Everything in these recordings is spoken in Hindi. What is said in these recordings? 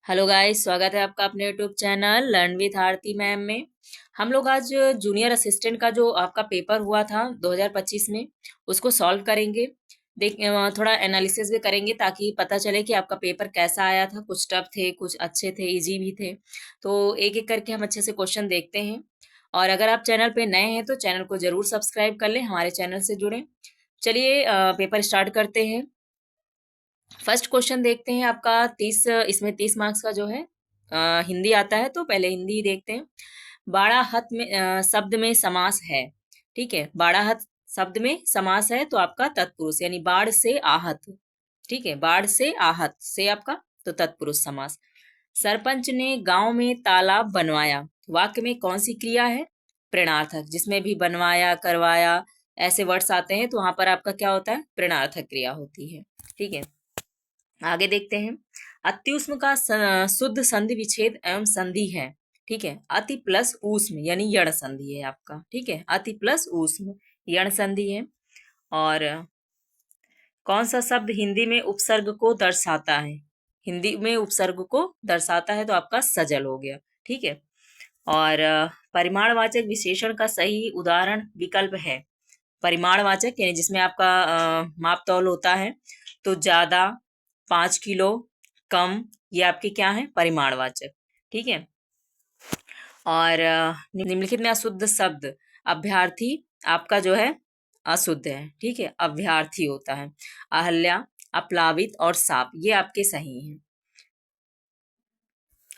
हेलो गाइस, स्वागत है आपका अपने YouTube channel learn with Aarti ma'am में। हम लोग आज जूनियर असिस्टेंट का जो आपका पेपर हुआ था 2025 में उसको सॉल्व करेंगे। थोड़ा एनालिसिस भी करेंगे ताकि पता चले कि आपका पेपर कैसा आया था। कुछ टफ थे, कुछ अच्छे थे, इजी भी थे। तो एक एक करके हम अच्छे से क्वेश्चन देखते हैं। और अगर आप चैनल पे नए हैं तो चैनल को जरूर सब्सक्राइब कर लें, हमारे चैनल से जुड़ें। चलिए पेपर स्टार्ट करते हैं। फर्स्ट क्वेश्चन देखते हैं आपका 30, इसमें 30 मार्क्स का जो है हिंदी आता है तो पहले हिंदी ही देखते हैं। बाड़ाहत में शब्द में समास है। ठीक है, बाड़ाहत शब्द में समास है तो आपका तत्पुरुष यानी बाढ़ से आहत। ठीक है, बाढ़ से आहत से आपका तो तत्पुरुष समास। सरपंच ने गांव में तालाब बनवाया, वाक्य में कौन सी क्रिया है? प्रेरणार्थक। जिसमें भी बनवाया, करवाया ऐसे वर्ड्स आते हैं तो वहां पर आपका क्या होता है? प्रेरणार्थक क्रिया होती है। ठीक है, आगे देखते हैं। अत्युष्म का शुद्ध संधि विच्छेद एवं संधि है। ठीक है, अति प्लस ऊष्म यानी यण संधि है आपका। ठीक है, अति प्लस ऊष्म यण संधि है। और कौन सा शब्द हिंदी में उपसर्ग को दर्शाता है? हिंदी में उपसर्ग को दर्शाता है तो आपका सजल हो गया। ठीक है, और परिमाणवाचक विशेषण का सही उदाहरण विकल्प है। परिमाणवाचक यानी जिसमें आपका माप तौल होता है तो ज्यादा, 5 किलो, कम, ये आपके क्या है? परिमाणवाचक। ठीक है, और निम्नलिखित में अशुद्ध शब्द अभ्यर्थी आपका जो है अशुद्ध है। ठीक है, अभ्यर्थी होता है। अहल्या, अप्लावित और साप ये आपके सही हैं।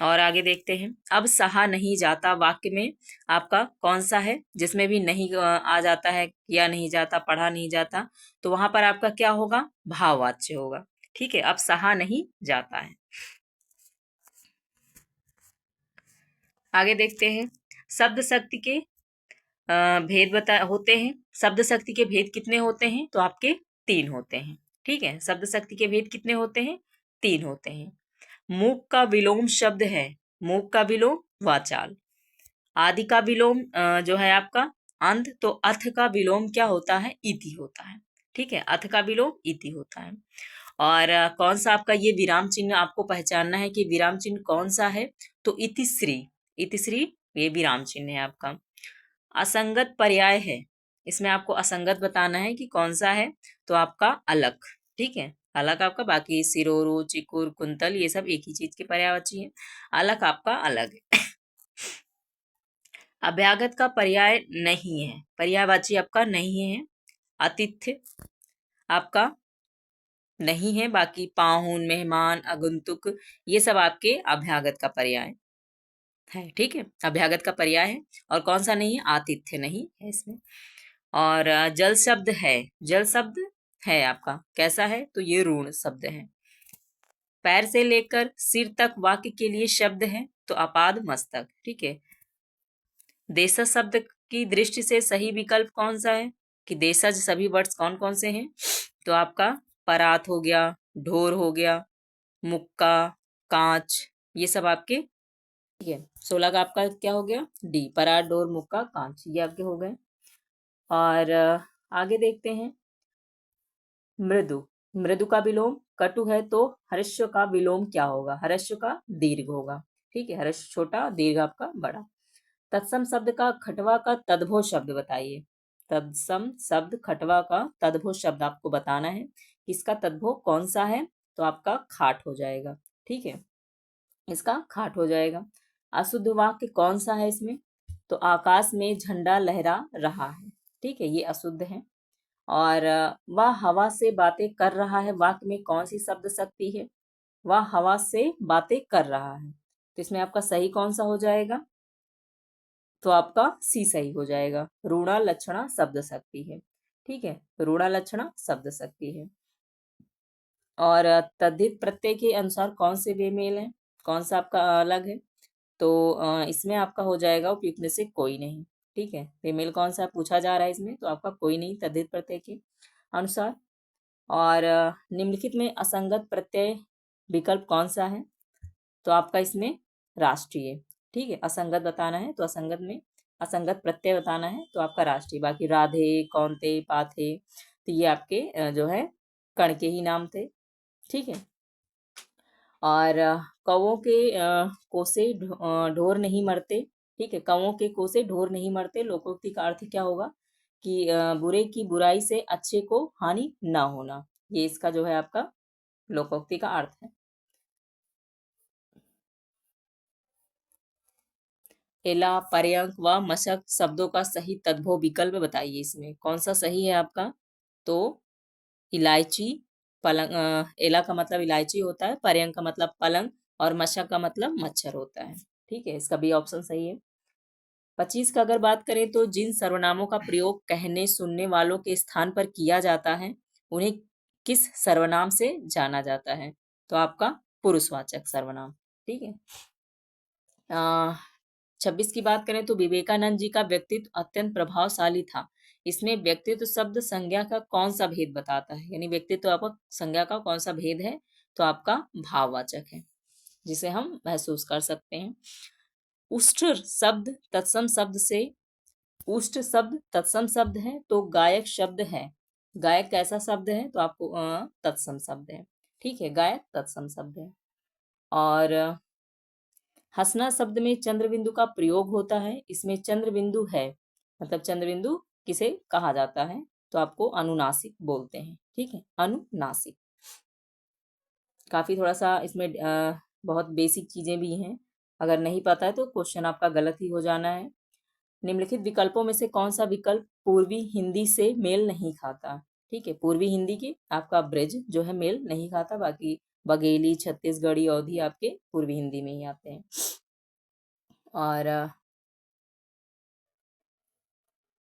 और आगे देखते हैं। अब सहा नहीं जाता वाक्य में आपका कौन सा है? जिसमें भी नहीं आ जाता है, किया नहीं जाता, पढ़ा नहीं जाता, तो वहां पर आपका क्या होगा? भाववाच्य होगा। ठीक है, अब सहा नहीं जाता है। आगे देखते हैं। शब्द शक्ति के भेद बता होते हैं। शब्द शक्ति के भेद कितने होते हैं? तो आपके 3 होते हैं। ठीक है, शब्द शक्ति के भेद कितने होते हैं? 3 होते हैं। मूक का विलोम शब्द है। मूक का विलोम वाचाल। आदि का विलोम जो है आपका अंत, तो अथ का विलोम क्या होता है? इति होता है। ठीक है, अथ का विलोम इति होता है। और कौन सा आपका ये विराम चिन्ह आपको पहचानना है कि विराम चिन्ह कौन सा है? तो इतिश्री। इतिश्री ये विराम चिन्ह है आपका। असंगत पर्याय है, इसमें आपको असंगत बताना है कि कौन सा है, तो आपका अलग। ठीक है, अलग आपका, बाकी सिरोरु, चिकुर, कुंतल ये सब एक ही चीज के पर्यायवाची है। अलग आपका अलग है। अभ्यागत का पर्याय नहीं है, पर्यायवाची आपका नहीं है। आतिथ्य आपका नहीं है, बाकी पाहुन, मेहमान, आगंतुक ये सब आपके अभ्यागत का पर्याय है। ठीक है, अभ्यागत का पर्याय है। और कौन सा नहीं है? आतिथ्य नहीं है इसमें। और जल शब्द है। जल शब्द है आपका कैसा है? तो ये ऋण शब्द है। पैर से लेकर सिर तक वाक्य के लिए शब्द है तो अपाद मस्तक। ठीक है, देशज शब्द की दृष्टि से सही विकल्प कौन सा है? कि देशज सभी वर्ड्स कौन कौन से हैं? तो आपका परात हो गया, ढोर हो गया, मुक्का, कांच ये सब आपके। ठीक है, 16 का आपका क्या हो गया? डी, परात, डोर, मुक्का, कांच ये आपके हो गए। और आगे देखते हैं। मृदु। मृदु का विलोम कटु है तो हर्ष का विलोम क्या होगा? हर्ष का दीर्घ होगा। ठीक है, हर्ष छोटा, दीर्घ आपका बड़ा। तत्सम शब्द का खटवा का तद्भव शब्द बताइए। तत्सम शब्द खटवा का तद्भव शब्द आपको बताना है। इसका तद्भव कौन सा है? तो आपका खाट हो जाएगा। ठीक है, इसका खाट हो जाएगा। अशुद्ध वाक्य कौन सा है इसमें? तो आकाश में झंडा लहरा रहा है। ठीक है, ये अशुद्ध है। और वह हवा से बातें कर रहा है वाक्य में कौन सी शब्द शक्ति है? वह हवा से बातें कर रहा है, तो इसमें आपका सही कौन सा हो जाएगा? तो आपका सी सही हो जाएगा। ऋणा लक्षणा शब्द शक्ति है। ठीक है, ऋणा लक्षणा शब्द शक्ति है। और तद्धित प्रत्यय के अनुसार कौन से बेमेल है? कौन सा आपका अलग है? तो इसमें आपका हो जाएगा उपयुक्त में से कोई नहीं। ठीक है, बेमेल कौन सा पूछा जा रहा है इसमें? तो आपका कोई नहीं तद्धित प्रत्यय के अनुसार। और निम्नलिखित में असंगत प्रत्यय विकल्प कौन सा है? तो आपका इसमें राष्ट्रीय। ठीक है, असंगत बताना है तो असंगत में असंगत प्रत्यय बताना है तो आपका राष्ट्रीय। बाकी राधे, कौनते, पाथे तो ये आपके जो है कण के ही नाम थे। ठीक है, और कौवों के कोसे ढोर नहीं मरते। ठीक है, कौवों के कोसे ढोर नहीं मरते लोकोक्ति का अर्थ क्या होगा कि बुरे की बुराई से अच्छे को हानि ना होना। ये इसका जो है आपका लोकोक्ति का अर्थ है। एला, पर्यंक व मशक शब्दों का सही तद्भव विकल्प बताइए। इसमें कौन सा सही है आपका? तो इलायची, पलंग, एला का मतलब इलायची होता है, पर्यंक का मतलब पलंग, और मशक का मतलब मच्छर होता है। ठीक है, इसका बी ऑप्शन सही है। 25 का अगर बात करें तो जिन सर्वनामों का प्रयोग कहने सुनने वालों के स्थान पर किया जाता है उन्हें किस सर्वनाम से जाना जाता है? तो आपका पुरुषवाचक सर्वनाम। ठीक है। 26 की बात करें तो विवेकानंद जी का व्यक्तित्व अत्यंत प्रभावशाली था। इसमें व्यक्तित्व शब्द संज्ञा का कौन सा भेद बताता है? यानी व्यक्तित्व आपका संज्ञा का कौन सा भेद है? तो आपका भाववाचक है, जिसे हम महसूस कर सकते हैं। उष्ट शब्द तत्सम शब्द से, उष्ट शब्द तत्सम शब्द है तो गायक शब्द है। गायक कैसा शब्द है? तो आपको तत्सम शब्द है। ठीक है, गायक तत्सम शब्द है। और हंसना शब्द में चंद्रबिंदु का प्रयोग होता है। इसमें चंद्रबिंदु है, मतलब चंद्रबिंदु किसे कहा जाता है? तो आपको अनुनासिक बोलते हैं। ठीक है, अनुनासिक। काफी थोड़ा सा इसमें बहुत बेसिक चीजें भी हैं, अगर नहीं पता है तो क्वेश्चन आपका गलत ही हो जाना है। निम्नलिखित विकल्पों में से कौन सा विकल्प पूर्वी हिंदी से मेल नहीं खाता? ठीक है, पूर्वी हिंदी की आपका ब्रज जो है मेल नहीं खाता, बाकी बघेली, छत्तीसगढ़ी, अवधी आपके पूर्वी हिंदी में ही आते हैं। और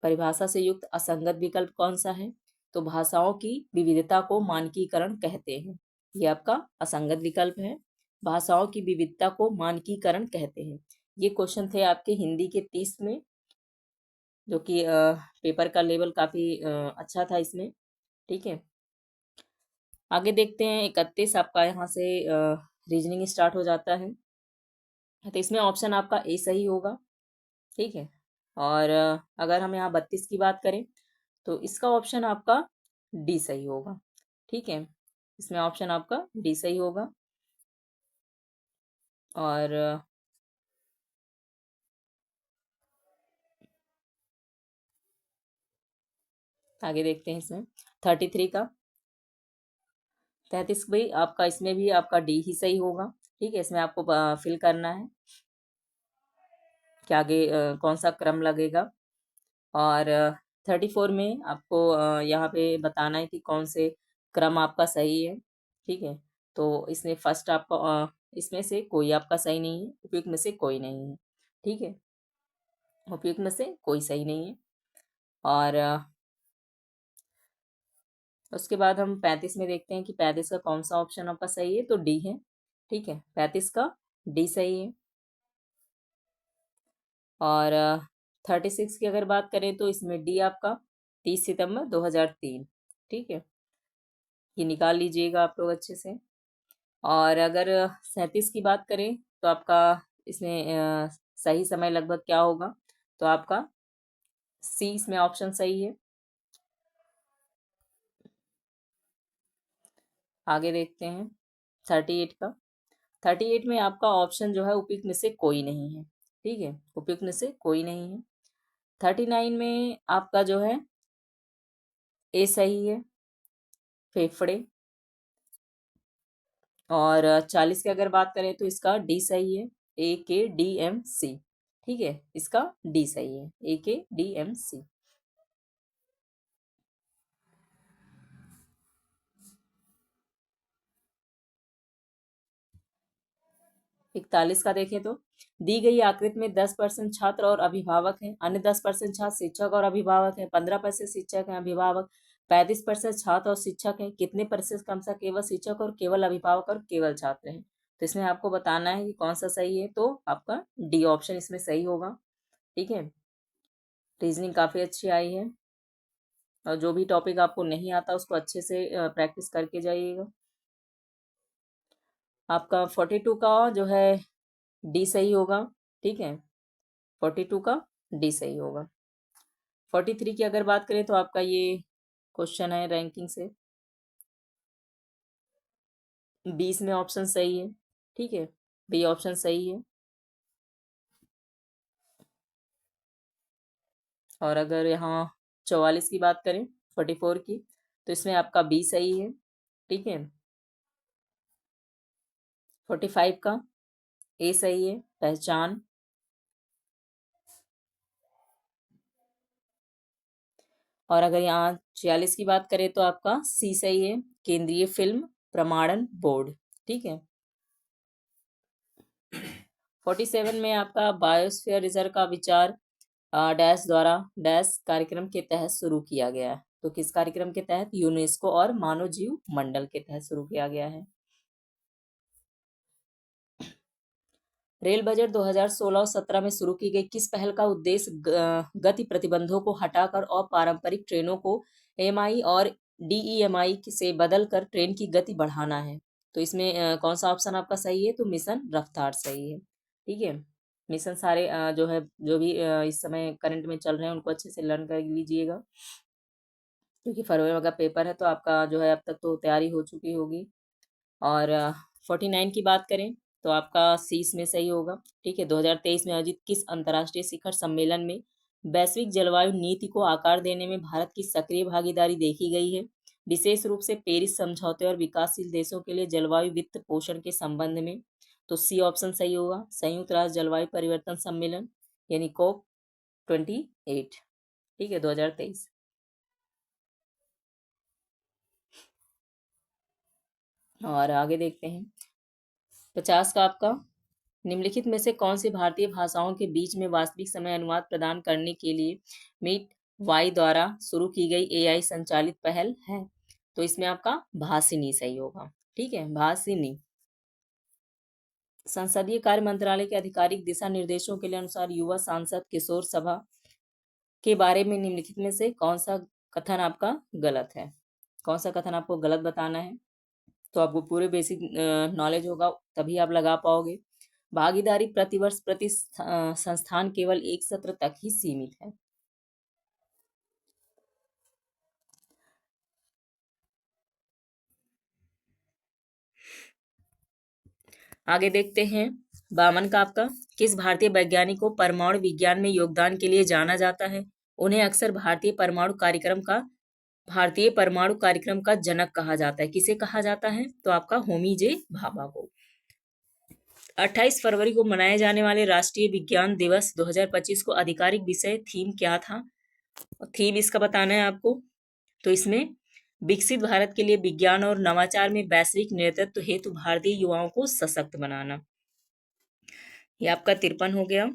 परिभाषा से युक्त असंगत विकल्प कौन सा है? तो भाषाओं की विविधता को मानकीकरण कहते हैं। ये आपका असंगत विकल्प है। भाषाओं की विविधता को मानकीकरण कहते हैं। ये क्वेश्चन थे आपके हिंदी के 30 में, जो कि पेपर का लेवल काफी अच्छा था इसमें। ठीक है, आगे देखते हैं। 31 आपका यहाँ से रीजनिंग स्टार्ट हो जाता है। तो इसमें ऑप्शन आपका ए सही होगा। ठीक है, और अगर हम यहाँ 32 की बात करें तो इसका ऑप्शन आपका डी सही होगा। ठीक है, इसमें ऑप्शन आपका डी सही होगा। और आगे देखते हैं इसमें 33 का। 33 भाई आपका, इसमें भी आपका डी ही सही होगा। ठीक है, इसमें आपको फिल करना है कि आगे कौन सा क्रम लगेगा। और 34 में आपको यहाँ पे बताना है कि कौन से क्रम आपका सही है। ठीक है, तो इसमें फर्स्ट आपका इसमें से कोई आपका सही नहीं है, उपयुक्त में से कोई नहीं है। ठीक है, उपयुक्त में से कोई सही नहीं है। और उसके बाद हम 35 में देखते हैं कि 35 का कौन सा ऑप्शन आपका सही है। तो डी है। ठीक है, 35 का डी सही है। और 36 की अगर बात करें तो इसमें डी आपका 30 सितंबर 2003। ठीक है, ये निकाल लीजिएगा आप लोग अच्छे से। और अगर 37 की बात करें तो आपका इसमें सही समय लगभग क्या होगा? तो आपका सी इसमें ऑप्शन सही है। आगे देखते हैं 38 का। 38 में आपका ऑप्शन जो है उपयुक्त में से कोई नहीं है। ठीक है, उपयुक्त में से कोई नहीं है। 39 में आपका जो है ए सही है, फेफड़े। और 40 की अगर बात करें तो इसका डी सही है, ए के डी एम सी। ठीक है, इसका डी सही है, ए के डी एम सी। 41 का देखें तो दी गई आकृति में 10% छात्र और अभिभावक हैं, अन्य 10% छात्र शिक्षक और अभिभावक हैं, 15% शिक्षक हैं अभिभावक, 35% छात्र और शिक्षक हैं, कितने प्रतिशत क्रमशः केवल शिक्षक और केवल अभिभावक और केवल छात्र हैं? तो इसमें आपको बताना है कि कौन सा सही है। तो आपका डी ऑप्शन इसमें सही होगा। ठीक है, रीजनिंग काफी अच्छी आई है, और जो भी टॉपिक आपको नहीं आता उसको अच्छे से प्रैक्टिस करके जाइएगा। आपका 42 का जो है डी सही होगा। ठीक है, 42 का डी सही होगा। 43 की अगर बात करें तो आपका ये क्वेश्चन है रैंकिंग से, 20 में ऑप्शन सही है। ठीक है, बी ऑप्शन सही है। और अगर यहाँ 44 की बात करें, 44 की, तो इसमें आपका बी सही है। ठीक है, 45 का ए सही है, पहचान। और अगर यहाँ 46 की बात करें तो आपका सी सही है, केंद्रीय फिल्म प्रमाणन बोर्ड। ठीक है, 47 में आपका बायोस्फीयर रिजर्व का विचार डैश द्वारा डैश कार्यक्रम के तहत शुरू किया गया है। तो किस कार्यक्रम के तहत? यूनेस्को और मानव जीव मंडल के तहत शुरू किया गया है। रेल बजट 2016 और 17 में शुरू की गई किस पहल का उद्देश्य गति प्रतिबंधों को हटाकर अपारंपरिक ट्रेनों को एमआई और डीईएमआई से बदलकर ट्रेन की गति बढ़ाना है? तो इसमें कौन सा ऑप्शन आपका सही है? तो मिशन रफ्तार सही है। ठीक है, मिशन सारे जो है, जो भी इस समय करंट में चल रहे हैं उनको अच्छे से लर्न कर लीजिएगा, क्योंकि फरवरी का पेपर है तो आपका जो है अब तक तो तैयारी हो चुकी होगी। और 49 की बात करें तो आपका सी इसमें सही होगा। ठीक है, 2023 में आयोजित किस अंतर्राष्ट्रीय शिखर सम्मेलन में वैश्विक जलवायु नीति को आकार देने में भारत की सक्रिय भागीदारी देखी गई है, विशेष रूप से पेरिस समझौते और विकासशील देशों के लिए जलवायु वित्त पोषण के संबंध में? तो सी ऑप्शन सही होगा, संयुक्त राष्ट्र जलवायु परिवर्तन सम्मेलन यानी COP28। ठीक है, 2023। और आगे देखते हैं 50 का आपका, निम्नलिखित में से कौन सी भारतीय भाषाओं के बीच में वास्तविक समय अनुवाद प्रदान करने के लिए मीट वाई द्वारा शुरू की गई एआई संचालित पहल है? तो इसमें आपका भाषिनी सही होगा। ठीक है, भाषिनी। संसदीय कार्य मंत्रालय के आधिकारिक दिशा निर्देशों के लिए अनुसार युवा सांसद किशोर सभा के बारे में निम्नलिखित में से कौन सा कथन आपका गलत है? कौन सा कथन आपको गलत बताना है? तो आपको पूरे बेसिक नॉलेज होगा तभी आप लगा पाओगे। भागीदारी प्रतिवर्ष प्रति संस्थान केवल एक सत्र तक ही सीमित है। आगे देखते हैं 52 का आपका, किस भारतीय वैज्ञानिक को परमाणु विज्ञान में योगदान के लिए जाना जाता है? उन्हें अक्सर भारतीय परमाणु कार्यक्रम का जनक कहा जाता है। किसे कहा जाता है? तो आपका होमी जे भाभा को। 28 फरवरी को मनाए जाने वाले राष्ट्रीय विज्ञान दिवस 2025 को आधिकारिक विषय थीम क्या था? थीम इसका बताना है आपको। तो इसमें विकसित भारत के लिए विज्ञान और नवाचार में वैश्विक नेतृत्व हेतु भारतीय युवाओं को सशक्त बनाना। ये आपका 53 हो गया।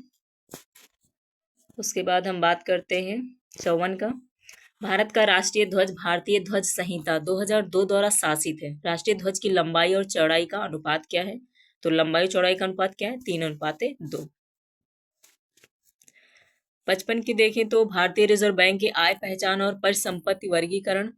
उसके बाद हम बात करते हैं 54 का, भारत का राष्ट्रीय ध्वज भारतीय ध्वज संहिता 2002 द्वारा शासित है। राष्ट्रीय ध्वज की लंबाई और चौड़ाई का अनुपात क्या है? तो लंबाई चौड़ाई का अनुपात क्या है? 3:2। 55 की देखें तो भारतीय रिजर्व बैंक के आय पहचान और परिसंपत्ति वर्गीकरण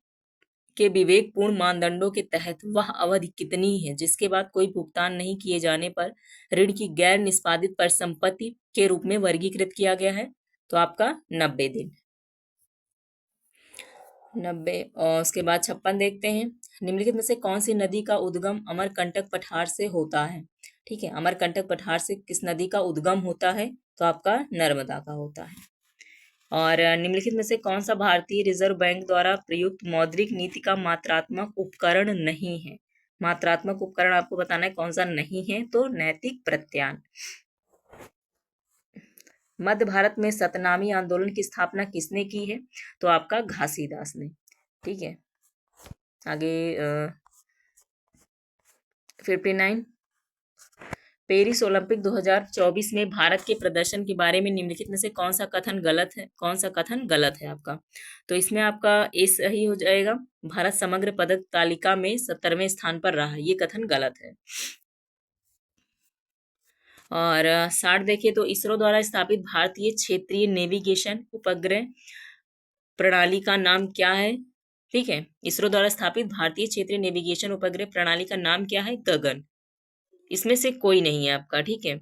के विवेकपूर्ण मानदंडों के तहत वह अवधि कितनी है जिसके बाद कोई भुगतान नहीं किए जाने पर ऋण की गैर निष्पादित परिसंपत्ति के रूप में वर्गीकृत किया गया है? तो आपका 90 दिन। 90। और उसके बाद 56 देखते हैं, निम्नलिखित में से कौन सी नदी का उद्गम अमरकंटक पठार से होता है? ठीक है, अमरकंटक पठार से किस नदी का उद्गम होता है? तो आपका नर्मदा का होता है। और निम्नलिखित में से कौन सा भारतीय रिजर्व बैंक द्वारा प्रयुक्त मौद्रिक नीति का मात्रात्मक उपकरण नहीं है? मात्रात्मक उपकरण आपको बताना है कौन सा नहीं है। तो नैतिक प्रत्यान। मध्य भारत में सतनामी आंदोलन की स्थापना किसने की है? तो आपका घासीदास ने। ठीक है, आगे 59, पेरिस ओलंपिक 2024 में भारत के प्रदर्शन के बारे में निम्नलिखित में से कौन सा कथन गलत है? कौन सा कथन गलत है आपका? तो इसमें आपका ए सही हो जाएगा, भारत समग्र पदक तालिका में 17वें स्थान पर रहा, ये कथन गलत है। और 60 देखिए तो इसरो द्वारा स्थापित भारतीय क्षेत्रीय नेविगेशन उपग्रह प्रणाली का नाम क्या है? ठीक है, इसरो द्वारा स्थापित भारतीय क्षेत्रीय नेविगेशन उपग्रह प्रणाली का नाम क्या है? गगन। इसमें से कोई नहीं है आपका। ठीक है,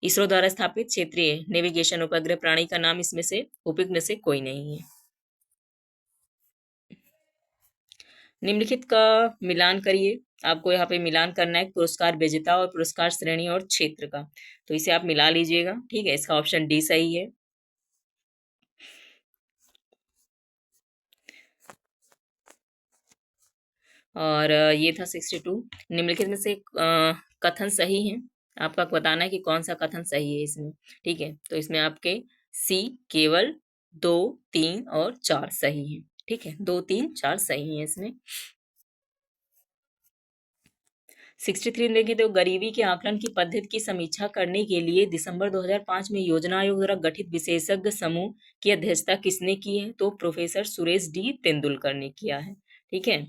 इसरो द्वारा स्थापित क्षेत्रीय नेविगेशन उपग्रह प्रणाली का नाम इसमें से उपग्रह से कोई नहीं है। निम्नलिखित का मिलान करिए। आपको यहाँ पे मिलान करना है पुरस्कार विजेता और पुरस्कार श्रेणी और क्षेत्र का, तो इसे आप मिला लीजिएगा। ठीक है, इसका ऑप्शन डी सही है। और ये था 62। निम्नलिखित में से कथन सही है, आपका बताना है कि कौन सा कथन सही है इसमें। ठीक है, तो इसमें आपके सी केवल 2, 3 और 4 सही है। ठीक है, 2, 3, 4 सही है इसमें। 63 देखें तो गरीबी के आकलन की पद्धति की समीक्षा करने के लिए दिसंबर 2005 में योजना आयोग द्वारा गठित विशेषज्ञ समूह की अध्यक्षता किसने की है? तो प्रोफेसर सुरेश डी तेंदुलकर ने किया है। ठीक है,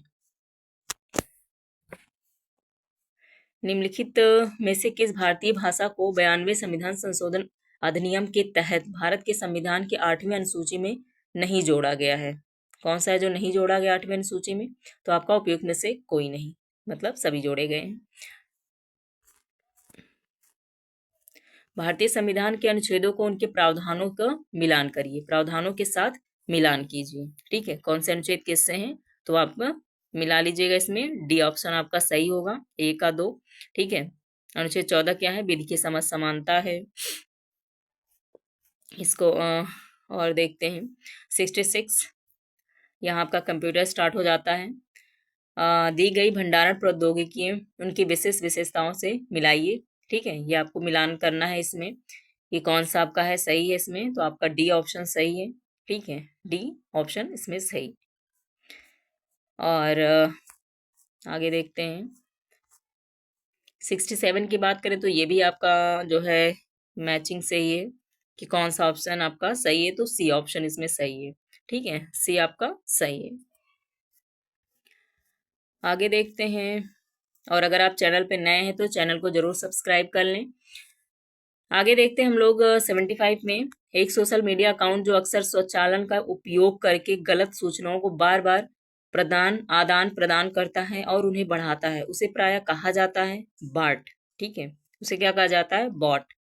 निम्नलिखित में से किस भारतीय भाषा को 92 संविधान संशोधन अधिनियम के तहत भारत के संविधान के 8वीं अनुसूची में नहीं जोड़ा गया है? कौन सा है जो नहीं जोड़ा गया 8वीं अनुसूची में? तो आपका उपयुक्त में से कोई नहीं, मतलब सभी जोड़े गए हैं। भारतीय संविधान के अनुच्छेदों को उनके प्रावधानों का मिलान करिए, प्रावधानों के साथ मिलान कीजिए। ठीक है, कौन से अनुच्छेद किससे हैं तो आप मिला लीजिएगा। इसमें डी ऑप्शन आपका सही होगा, 1 का 2। ठीक है, अनुच्छेद 14 क्या है? विधि की समझ समानता है। इसको और देखते हैं 66। यहाँ आपका कंप्यूटर स्टार्ट हो जाता है। दी गई भंडारण प्रौद्योगिकी उनकी विशेष विशेषताओं से मिलाइए। ठीक है, ये आपको मिलान करना है इसमें, ये कौन सा आपका है सही है इसमें, तो आपका डी ऑप्शन सही है। ठीक है, डी ऑप्शन इसमें सही। और आगे देखते हैं 67 की बात करें तो ये भी आपका जो है मैचिंग सही है कि कौन सा ऑप्शन आपका सही है, तो सी ऑप्शन इसमें सही है। ठीक है, सी आपका सही है। आगे देखते हैं, और अगर आप चैनल पे नए हैं तो चैनल को जरूर सब्सक्राइब कर लें। आगे देखते हैं हम लोग 75 में, एक सोशल मीडिया अकाउंट जो अक्सर स्वचालन का उपयोग करके गलत सूचनाओं को बार बार आदान प्रदान करता है और उन्हें बढ़ाता है, उसे प्रायः कहा जाता है बॉट। ठीक है, उसे क्या कहा जाता है? बॉट।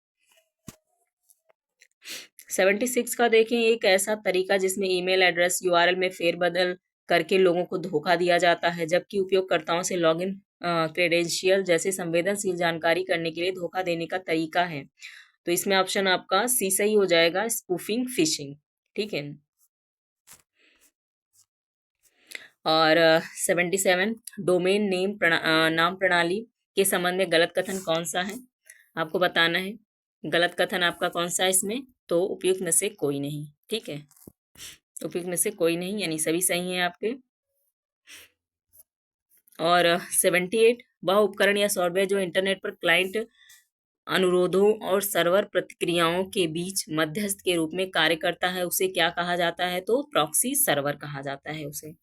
76 का देखें, एक ऐसा तरीका जिसमें ईमेल एड्रेस यूआरएल में फेरबदल करके लोगों को धोखा दिया जाता है, जबकि उपयोगकर्ताओं से लॉगिन क्रेडेंशियल जैसे संवेदनशील जानकारी करने के लिए धोखा देने का तरीका है। तो इसमें ऑप्शन आपका सी सही हो जाएगा, स्पूफिंग फिशिंग। ठीक है, और 77 डोमेन नेम नाम प्रणाली के संबंध में गलत कथन कौन सा है? आपको बताना है गलत कथन आपका कौन सा है इसमें, तो उपयुक्त में से कोई नहीं। ठीक है, उपयुक्त में से कोई नहीं, यानी सभी सही हैं आपके। और 78 वह उपकरण या सॉफ्टवेयर जो इंटरनेट पर क्लाइंट अनुरोधों और सर्वर प्रतिक्रियाओं के बीच मध्यस्थ के रूप में कार्य करता है, उसे क्या कहा जाता है? तो प्रॉक्सी सर्वर कहा जाता है उसे।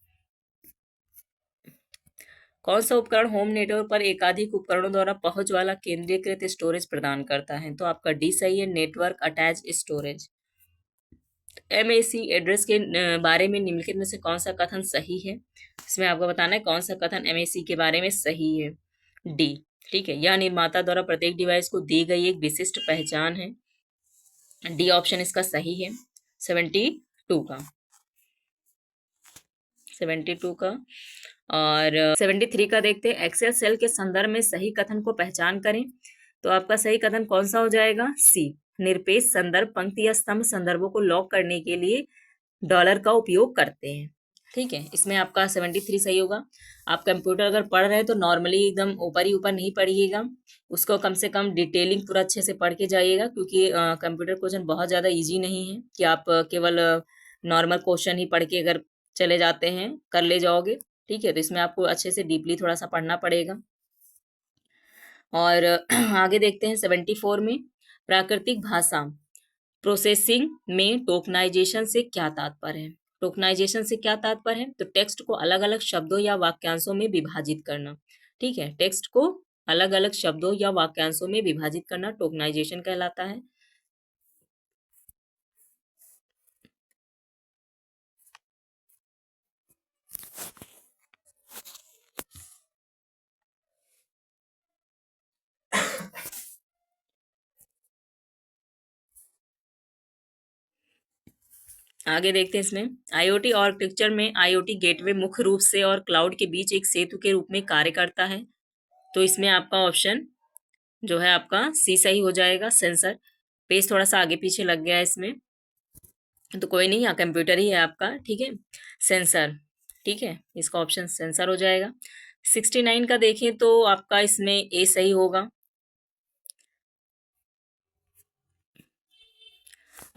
कौन सा उपकरण होम नेटवर्क पर एकाधिक उपकरणों द्वारा पहुंच वाला केंद्रीकृत स्टोरेज प्रदान करता है? तो आपका डी सही है, network attach storage. MAC address के बारे में निम्नलिखित में से कौन सा कथन सही है? इसमें आपको बताना है कौन सा कथन एमएसी के बारे में सही है। डी। ठीक है, यह निर्माता द्वारा प्रत्येक डिवाइस को दी गई एक विशिष्ट पहचान है। डी ऑप्शन इसका सही है। 72 का 72 का और 73 का देखते हैं, एक्सेल सेल के संदर्भ में सही कथन को पहचान करें। तो आपका सही कथन कौन सा हो जाएगा? सी, निरपेक्ष संदर्भ पंक्ति या स्तंभ संदर्भों को लॉक करने के लिए डॉलर का उपयोग करते हैं। ठीक है, इसमें आपका 73 सही होगा। आप कंप्यूटर अगर पढ़ रहे हैं तो नॉर्मली एकदम ऊपर ही ऊपर नहीं पढ़िएगा, उसको कम से कम डिटेलिंग पूरा अच्छे से पढ़ के जाइएगा, क्योंकि कंप्यूटर क्वेश्चन बहुत ज़्यादा इजी नहीं है कि आप केवल नॉर्मल क्वेश्चन ही पढ़ के अगर चले जाते हैं कर ले जाओगे। ठीक है, तो इसमें आपको अच्छे से डीपली थोड़ा सा पढ़ना पड़ेगा। और आगे देखते हैं 74 में, प्राकृतिक भाषा प्रोसेसिंग में टोकनाइजेशन से क्या तात्पर्य है? टोकनाइजेशन से क्या तात्पर्य है? तो टेक्स्ट को अलग अलग शब्दों या वाक्यांशों में विभाजित करना। ठीक है, टेक्स्ट को अलग अलग शब्दों या वाक्यांशों में विभाजित करना टोकनाइजेशन कहलाता है। आगे देखते हैं इसमें, आईओटी आर्किटेक्चर में आईओटी गेटवे मुख्य रूप से और क्लाउड के बीच एक सेतु के रूप में कार्य करता है। तो इसमें आपका ऑप्शन जो है आपका सी सही हो जाएगा, सेंसर। पेज थोड़ा सा आगे पीछे लग गया है इसमें, तो कोई नहीं, यहाँ कंप्यूटर ही है आपका, ठीक है। सेंसर, ठीक है, इसका ऑप्शन सेंसर हो जाएगा। 69 का देखें तो आपका इसमें ए सही होगा।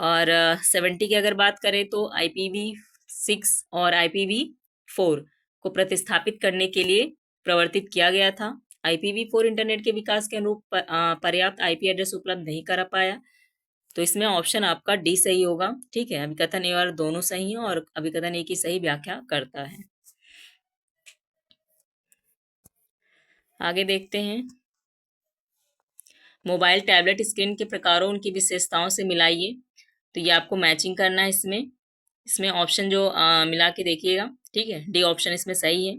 और 70 की अगर बात करें तो IPv6 और IPv4 को प्रतिस्थापित करने के लिए प्रवर्तित किया गया था। IPv4 इंटरनेट के विकास के अनुरूप पर्याप्त IP एड्रेस उपलब्ध नहीं करा पाया, तो इसमें ऑप्शन आपका डी सही होगा, ठीक है। अभिकथन ए और दोनों सही हैं और अभिकथन ए की सही व्याख्या करता है। आगे देखते हैं, मोबाइल टैबलेट स्क्रीन के प्रकारों उनकी विशेषताओं से मिलाइए। तो ये आपको मैचिंग करना है इसमें। इसमें ऑप्शन जो मिला के देखिएगा, ठीक है, डी ऑप्शन इसमें सही है।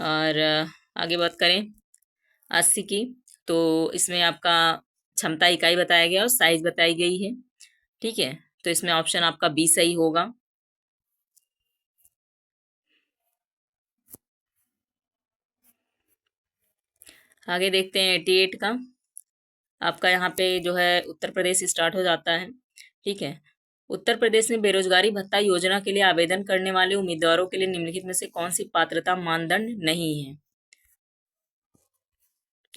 और आगे बात करें 80 की, तो इसमें आपका क्षमता इकाई बताया गया और साइज बताई गई है, ठीक है। तो इसमें ऑप्शन आपका बी सही होगा। आगे देखते हैं 88 का। आपका यहाँ पे जो है उत्तर प्रदेश स्टार्ट हो जाता है, ठीक है। उत्तर प्रदेश में बेरोजगारी भत्ता योजना के लिए आवेदन करने वाले उम्मीदवारों के लिए निम्नलिखित में से कौन सी पात्रता मानदंड नहीं है?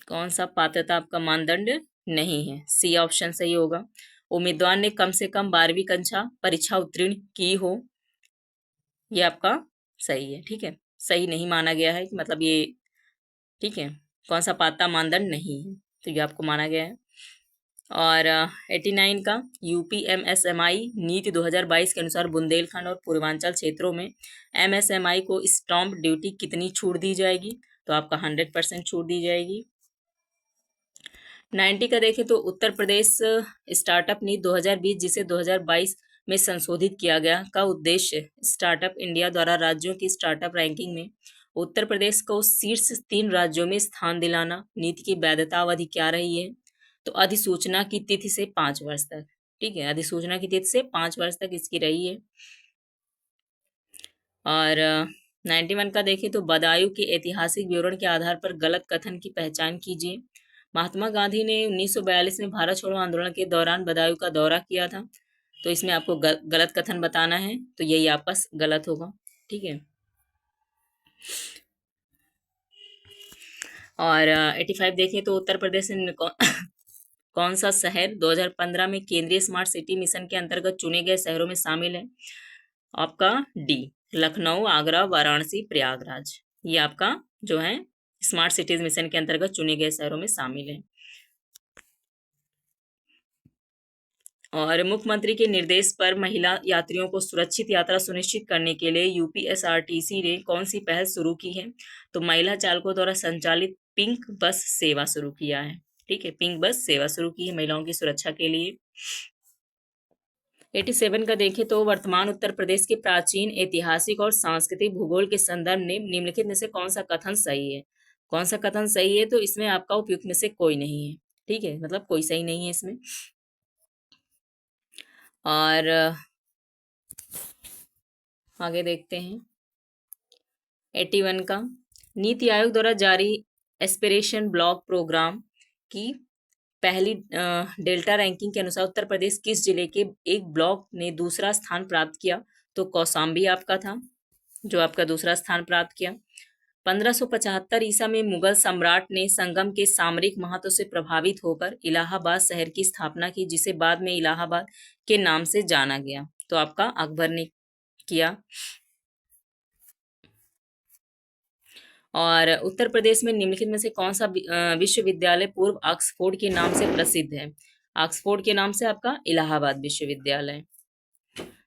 कौन सा पात्रता आपका मानदंड नहीं है? सी ऑप्शन सही होगा। उम्मीदवार ने कम से कम 12वीं कक्षा परीक्षा उत्तीर्ण की हो, ये आपका सही है, ठीक है। सही नहीं माना गया है कि मतलब ये, ठीक है, कौन सा पात्रता मानदंड नहीं है, तो ये आपको माना गया है। और 89 का, UPMSMI नीति 2022 के अनुसार बुंदेलखंड और पूर्वांचल क्षेत्रों में MSMI को स्टॉम्प ड्यूटी कितनी छूट दी जाएगी? तो आपका 100% छूट दी जाएगी। 90 का देखें तो उत्तर प्रदेश स्टार्टअप नीति 2020 जिसे 2022 में संशोधित किया गया का उद्देश्य स्टार्टअप इंडिया द्वारा राज्यों की स्टार्टअप रैंकिंग में उत्तर प्रदेश को शीर्ष 3 राज्यों में स्थान दिलाना। नीति की वैधता अवधि क्या रही है? तो अधिसूचना की तिथि से 5 वर्ष तक, ठीक है, अधिसूचना की तिथि से 5 वर्ष तक इसकी रही है। और 91 का देखें तो बदायूं के ऐतिहासिक विवरण के आधार पर गलत कथन की पहचान कीजिए। महात्मा गांधी ने 1942 में भारत छोड़ो आंदोलन के दौरान बदायूं का दौरा किया था, तो इसमें आपको गलत कथन बताना है, तो यही आपका गलत होगा, ठीक है। और 85 देखें तो उत्तर प्रदेश में कौन सा शहर 2015 में केंद्रीय स्मार्ट सिटी मिशन के अंतर्गत चुने गए शहरों में शामिल है? आपका डी, लखनऊ, आगरा, वाराणसी, प्रयागराज, ये आपका जो है स्मार्ट सिटीज मिशन के अंतर्गत चुने गए शहरों में शामिल है। और मुख्यमंत्री के निर्देश पर महिला यात्रियों को सुरक्षित यात्रा सुनिश्चित करने के लिए UPSRTC ने कौन सी पहल शुरू की है? तो महिला चालकों द्वारा संचालित पिंक बस सेवा शुरू किया है, ठीक है, पिंक बस सेवा शुरू की है महिलाओं की सुरक्षा के लिए। 87 का देखें तो वर्तमान उत्तर प्रदेश के प्राचीन ऐतिहासिक और सांस्कृतिक भूगोल के संदर्भ में निम्नलिखित में से कौन सा कथन सही है? कौन सा कथन सही है? तो इसमें आपका उपयुक्त में से कोई नहीं है, ठीक है, मतलब कोई सही नहीं है इसमें। और आगे देखते हैं 81 का, नीति आयोग द्वारा जारी एस्पिरेशन ब्लॉक प्रोग्राम की पहली डेल्टा रैंकिंग के अनुसार उत्तर प्रदेश किस जिले के एक ब्लॉक ने दूसरा स्थान प्राप्त किया? तो कौशाम्बी आपका था जो आपका दूसरा स्थान प्राप्त किया। 1575 ईसा में मुगल सम्राट ने संगम के सामरिक महत्व से प्रभावित होकर इलाहाबाद शहर की स्थापना की, जिसे बाद में इलाहाबाद के नाम से जाना गया। तो आपका अकबर ने किया। और उत्तर प्रदेश में निम्नलिखित में से कौन सा विश्वविद्यालय पूर्व ऑक्सफोर्ड के नाम से प्रसिद्ध है? ऑक्सफोर्ड के नाम से आपका इलाहाबाद विश्वविद्यालय।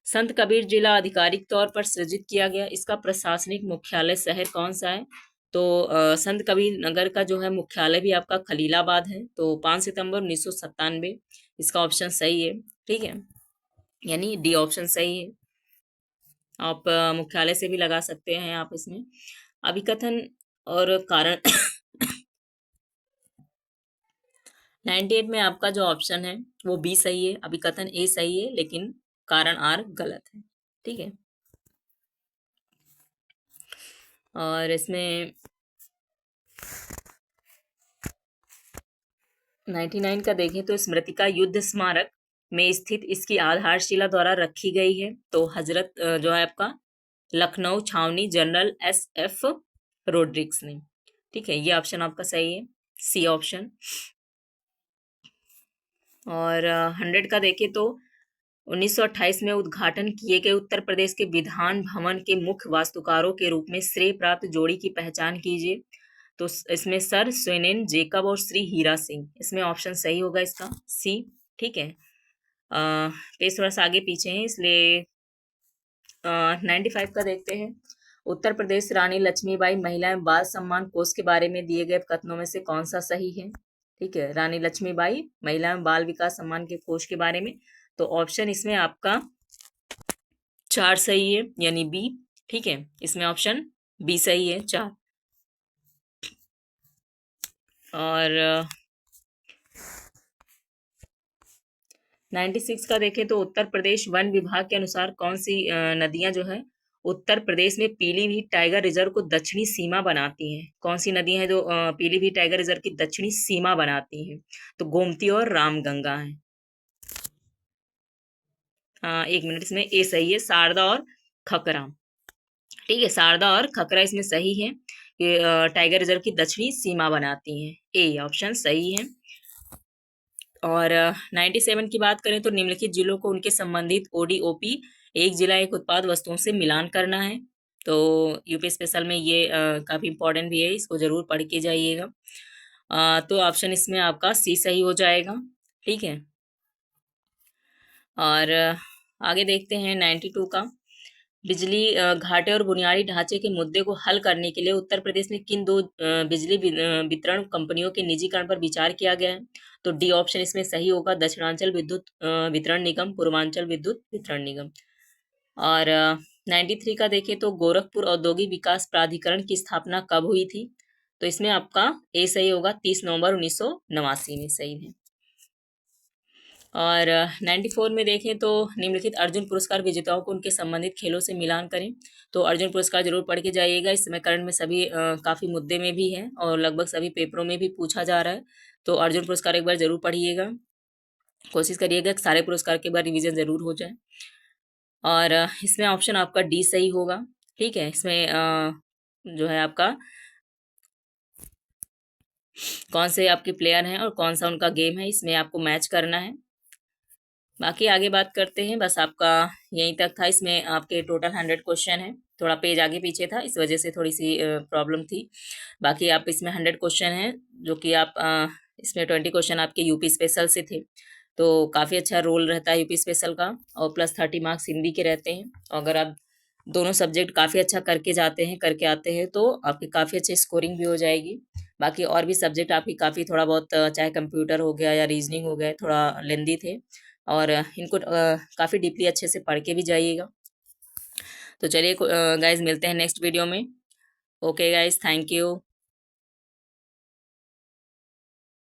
संत कबीर जिला आधिकारिक तौर पर सृजित किया गया, इसका प्रशासनिक मुख्यालय शहर कौन सा है? तो संत कबीर नगर का जो है मुख्यालय भी आपका खलीलाबाद है, तो 5 सितंबर 1997, इसका ऑप्शन सही है, ठीक है, यानी डी ऑप्शन सही है। आप मुख्यालय से भी लगा सकते हैं आप इसमें। अभिकथन और कारण 98 में आपका जो ऑप्शन है वो बी सही है, अभिकथन ए सही है, लेकिन कारण आर गलत है, ठीक है। और इसमें 99 का देखें तो स्मृतिका युद्ध स्मारक में स्थित इसकी आधारशिला द्वारा रखी गई है। तो हजरत जो है आपका लखनऊ छावनी जनरल SF रोड्रिक्स ने। ठीक है, ये ऑप्शन आपका सही है, सी ऑप्शन। और 100 का देखें तो 1928 में उद्घाटन किए गए उत्तर प्रदेश के विधान भवन के मुख्य वास्तुकारों के रूप में श्रेय प्राप्त जोड़ी की पहचान कीजिए। तो इसमें सर स्वेनेन जेकब और श्री हीरा सिंह, इसमें ऑप्शन सही होगा इसका सी। ठीक है, पेज थोड़ा सा आगे पीछे है इसलिए 95 का देखते हैं। उत्तर प्रदेश रानी लक्ष्मीबाई महिला एवं बाल सम्मान कोष के बारे में दिए गए कथनों में से कौन सा सही है। ठीक है, रानी लक्ष्मीबाई महिला एवं बाल विकास सम्मान के कोष के बारे में, तो ऑप्शन इसमें आपका 4 सही है, यानी बी। ठीक है, इसमें ऑप्शन बी सही है, 4। और 96 का देखें तो उत्तर प्रदेश वन विभाग के अनुसार कौन सी नदियां जो है उत्तर प्रदेश में पीलीभीत टाइगर रिजर्व को दक्षिणी सीमा बनाती हैं। कौन सी नदी है जो पीलीभीत टाइगर रिजर्व की दक्षिणी सीमा बनाती हैं। तो गोमती और रामगंगा है। 1 मिनट, इसमें ए सही है, शारदा और खकरा। ठीक है, शारदा और खकरा इसमें सही है, ये टाइगर रिजर्व की दक्षिणी सीमा बनाती हैं, ए ऑप्शन सही है। और 97 की बात करें तो निम्नलिखित जिलों को उनके संबंधित ODOP एक जिला एक उत्पाद वस्तुओं से मिलान करना है। तो यूपी स्पेशल में ये काफी इंपॉर्टेंट भी है, इसको जरूर पढ़ के जाइएगा। तो ऑप्शन इसमें आपका सी सही हो जाएगा। ठीक है, और आगे देखते हैं 92 का। बिजली घाटे और बुनियादी ढांचे के मुद्दे को हल करने के लिए उत्तर प्रदेश में किन 2 बिजली वितरण कंपनियों के निजीकरण पर विचार किया गया है। तो डी ऑप्शन इसमें सही होगा, दक्षिणांचल विद्युत वितरण निगम, पूर्वांचल विद्युत वितरण निगम। और 93 का देखें तो गोरखपुर औद्योगिक विकास प्राधिकरण की स्थापना कब हुई थी। तो इसमें आपका ए सही होगा, 30 नवंबर 1989 में सही है। और 94 में देखें तो निम्नलिखित अर्जुन पुरस्कार विजेताओं को उनके संबंधित खेलों से मिलान करें। तो अर्जुन पुरस्कार जरूर पढ़ के जाइएगा, इस समय करंट में सभी काफी मुद्दे में भी है और लगभग सभी पेपरों में भी पूछा जा रहा है। तो अर्जुन पुरस्कार एक बार जरूर पढ़िएगा, कोशिश करिएगा कि सारे पुरस्कार के बाद रिवीजन जरूर हो जाए। और इसमें ऑप्शन आपका डी सही होगा। ठीक है, इसमें जो है आपका कौन से आपके प्लेयर हैं और कौन सा उनका गेम है, इसमें आपको मैच करना है। बाकी आगे बात करते हैं, बस आपका यहीं तक था। इसमें आपके टोटल 100 क्वेश्चन है, थोड़ा पेज आगे पीछे था इस वजह से थोड़ी सी प्रॉब्लम थी। बाकी आप इसमें 100 क्वेश्चन हैं जो कि आप इसमें 20 क्वेश्चन आपके यूपी स्पेशल से थे। तो काफ़ी अच्छा रोल रहता है यूपी स्पेशल का, और प्लस 30 मार्क्स हिंदी के रहते हैं। अगर आप दोनों सब्जेक्ट काफ़ी अच्छा करके जाते हैं, करके आते हैं, तो आपकी काफ़ी अच्छी स्कोरिंग भी हो जाएगी। बाकी और भी सब्जेक्ट आपकी काफ़ी थोड़ा बहुत चाहे कंप्यूटर हो गया या रीजनिंग हो गया, थोड़ा लेंदी थे, और इनको काफ़ी डीपली अच्छे से पढ़ के भी जाइएगा। तो चलिए गाइज, मिलते हैं नेक्स्ट वीडियो में। Okay guys, thank you.